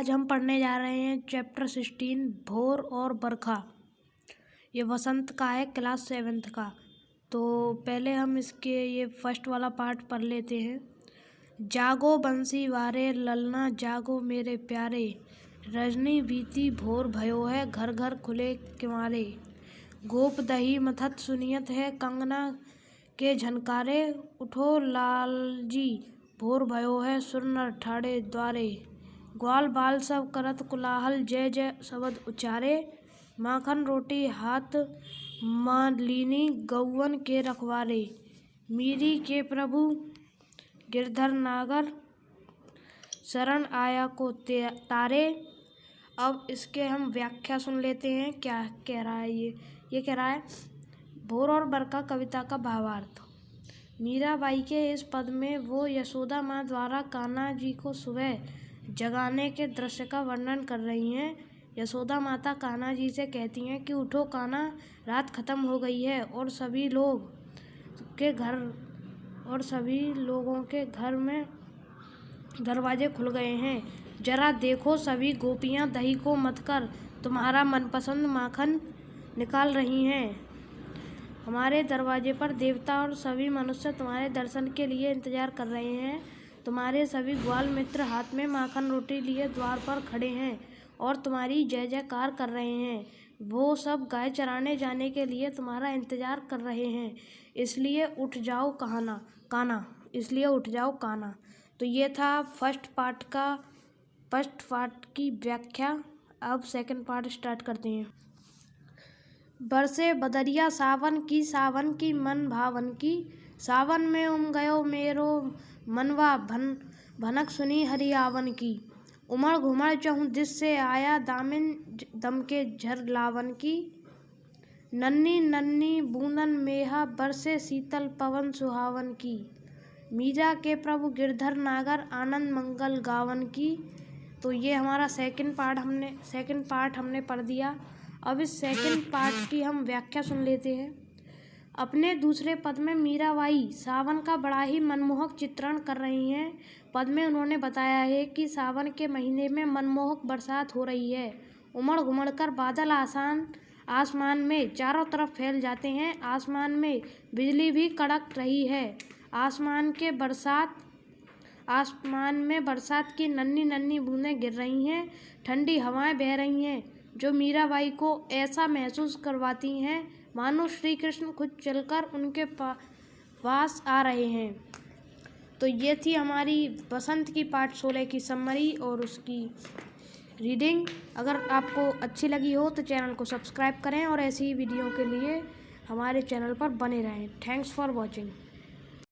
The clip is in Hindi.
आज हम पढ़ने जा रहे हैं चैप्टर 16 भोर और बरखा। ये वसंत का है, क्लास 7th का। तो पहले हम इसके ये फर्स्ट वाला पार्ट पढ़ लेते हैं। जागो बंसी वारे ललना जागो मेरे प्यारे, रजनी बीती भोर भयो है घर घर खुले किवारे। गोप दही मथत सुनियत है कंगना के झनकारे, उठो लालजी भोर भयो है सुर नर ठाड़े द्वारे। ग्वाल बाल सब करत कुलाहल जय जय शब्द उचारे, माखन रोटी हाथ मालिनी गौवन के रखवारे। मीरी के प्रभु गिरधर नागर शरण आया को तारे। अब इसके हम व्याख्या सुन लेते हैं क्या कह रहा है। ये कह रहा है भोर और बरखा कविता का भावार्थ। मीराबाई के इस पद में वो यशोदा माँ द्वारा कान्हा जी को सुबह जगाने के दृश्य का वर्णन कर रही हैं। यशोदा माता कान्हा जी से कहती हैं कि उठो कान्हा, रात खत्म हो गई है और सभी लोगों के घर में दरवाजे खुल गए हैं। जरा देखो सभी गोपियाँ दही को मथकर तुम्हारा मनपसंद माखन निकाल रही हैं। हमारे दरवाजे पर देवता और सभी मनुष्य तुम्हारे दर्शन के लिए इंतजार कर रहे हैं। तुम्हारे सभी ग्वाल मित्र हाथ में माखन रोटी लिए द्वार पर खड़े हैं और तुम्हारी जय जयकार कर रहे हैं। वो सब गाय चराने जाने के लिए तुम्हारा इंतजार कर रहे हैं, इसलिए उठ जाओ कान्हा। तो ये था फर्स्ट पार्ट की व्याख्या। अब सेकंड पार्ट स्टार्ट करते हैं। बरसे बदरिया सावन की मन भावन की, सावन में उम गयो मेरो मनवा भनक सुनी हरियावन की। उमड़ घुमड़ चहुँ दिस से आया दामिन दम के झर लावन की। नन्ही नन्ही बूंदन मेहा बरसे शीतल पवन सुहावन की। मीरा के प्रभु गिरधर नागर आनंद मंगल गावन की। तो ये हमारा सेकंड पार्ट हमने पढ़ दिया। अब इस सेकंड पार्ट की हम व्याख्या सुन लेते हैं। अपने दूसरे पद में मीराबाई सावन का बड़ा ही मनमोहक चित्रण कर रही हैं। पद में उन्होंने बताया है कि सावन के महीने में मनमोहक बरसात हो रही है। उमड़ घुमड़ कर बादल आसमान में चारों तरफ फैल जाते हैं। आसमान में बिजली भी कड़क रही है। आसमान में बरसात की नन्ही नन्ही बूंदें गिर रही हैं। ठंडी हवाएं बह रही हैं जो मीराबाई को ऐसा महसूस करवाती हैं मानो श्री कृष्ण खुद चलकर उनके पास आ रहे हैं। तो ये थी हमारी बसंत की पार्ट 16 की समरी और उसकी रीडिंग। अगर आपको अच्छी लगी हो तो चैनल को सब्सक्राइब करें और ऐसी ही वीडियो के लिए हमारे चैनल पर बने रहें। Thanks for watching.